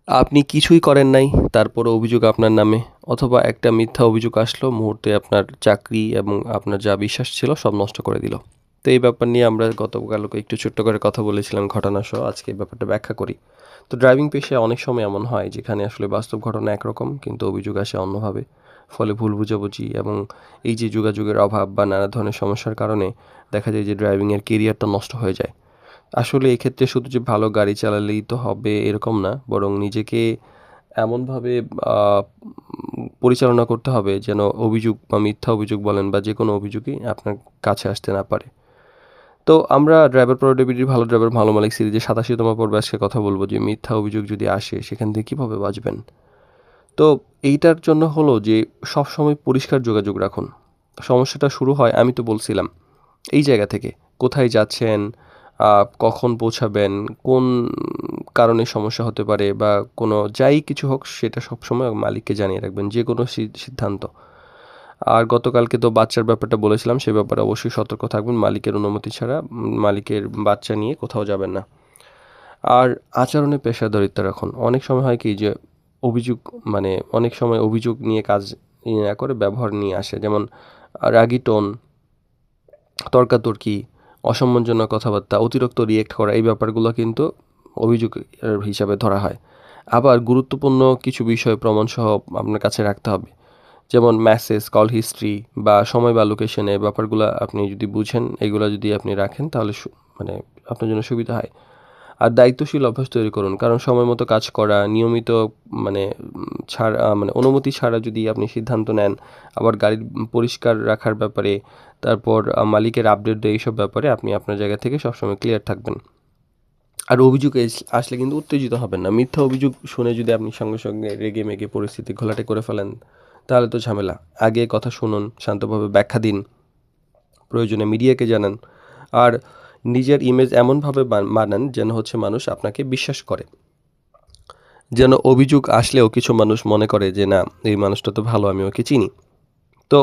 আপনি কিছুই করেন নাই, তারপরও অভিযোগ আপনার নামে, অথবা একটা মিথ্যা অভিযোগ আসলো, মুহূর্তে আপনার চাকরি এবং আপনার যা বিশ্বাস ছিল সব নষ্ট করে দিল। তো এই ব্যাপার নিয়ে আমরা গতকালকে একটু ছোট্ট করে কথা বলেছিলাম ঘটনাসহ, আজকে এই ব্যাপারটা ব্যাখ্যা করি। তো ড্রাইভিং পেশায় অনেক সময় এমন হয় যেখানে আসলে বাস্তব ঘটনা একরকম কিন্তু অভিযোগ আসে অন্যভাবে। ফলে ভুল বোঝাবুঝি এবং এই যে যোগাযোগের অভাব বা নানা ধরনের সমস্যার কারণে দেখা যায় যে ড্রাইভিংয়ের কেরিয়ারটা নষ্ট হয়ে যায়। আসলে এক্ষেত্রে শুধু যে ভালো গাড়ি চালালেই তো হবে এরকম না, বরং নিজেকে এমনভাবে আ পরিচালনা করতে হবে যেন অভিযোগ বা মিথ্যা অভিযোগ বলেন বা যেকোনো অভিযোগই আপনার কাছে আসতে না পারে। তো আমরা ড্রাইভার প্রোডাক্টিভিটির ভালো ড্রাইভার ভালো মালিক সিরিজের ৮৭তম পর্বে আজকে কথা বলব যে মিথ্যা অভিযোগ যদি আসে সেখান থেকে কীভাবে বাঁচবেন। তো এইটার জন্য হলো যে সবসময় পরিষ্কার যোগাযোগ রাখুন। সমস্যাটা শুরু হয় আমি তো বলছিলাম এই জায়গা থেকে। কোথায় যাচ্ছেন, আ কখন পৌঁছাবেন, কোন কারণে সমস্যা হতে পারে বা কোনো যাই কিছু হোক সেটা সবসময় মালিককে জানিয়ে রাখবেন যেকোনো সিদ্ধান্ত। আর গতকালকে তো বাচ্চার ব্যাপারটা বলেছিলাম, সে ব্যাপারে অবশ্যই সতর্ক থাকবেন। মালিকের অনুমতি ছাড়া মালিকের বাচ্চা নিয়ে কোথাও যাবেন না। আর আচরণে পেশাদারিত্ব রাখুন। অনেক সময় হয় কি যে অভিযোগ মানে অনেক সময় অভিযোগ নিয়ে কাজ না করে ব্যবহার নিয়ে আসে। যেমন রাগী টোন, তর্কাতর্কি, অসম্মানজনক কথাবার্তা, অতিরিক্ত রিঅ্যাক্ট করা এই ব্যাপারগুলো কিন্তু অভিযোগ হিসাবে ধরা হয়। আবার গুরুত্বপূর্ণ কিছু বিষয় প্রমাণসহ আপনার কাছে রাখতে হবে। যেমন মেসেজ, কল হিস্ট্রি বা সময় বা লোকেশনে ব্যাপারগুলো আপনি যদি বুঝেন, এগুলো যদি আপনি রাখেন তাহলে মানে আপনার জন্য সুবিধা হয়। আর দায়িত্বশীল অভ্যাস তৈরি করুন। কারণ সময় মতো কাজ করা, নিয়মিত মানে মানে অনুমতি ছাড়া যদি আপনি সিদ্ধান্ত নেন, আবার গাড়ির পরিষ্কার রাখার ব্যাপারে, তারপর মালিকের আপডেট দেয় এইসব ব্যাপারে আপনি আপনার জায়গা থেকে সবসময় ক্লিয়ার থাকবেন। আর অভিযোগ আসলে কিন্তু উত্তেজিত হবেন না। মিথ্যা অভিযোগ শুনে যদি আপনি সঙ্গে, সঙ্গে রেগে-মেগে পরিস্থিতি ঘোলাটে করে ফেলেন, তাহলে তো ঝামেলা। আগে কথা শুনুন, শান্তভাবে ব্যাখ্যা দিন, প্রয়োজনে মিডিয়াকে জানান। আর নিজের ইমেজ এমনভাবে বানান যেন হচ্ছে মানুষ আপনাকে বিশ্বাস করে। যেন অভিযোগ আসলেও কিছু মানুষ মনে করে যে না, এই মানুষটা তো ভালো, আমি ওকে চিনি। তো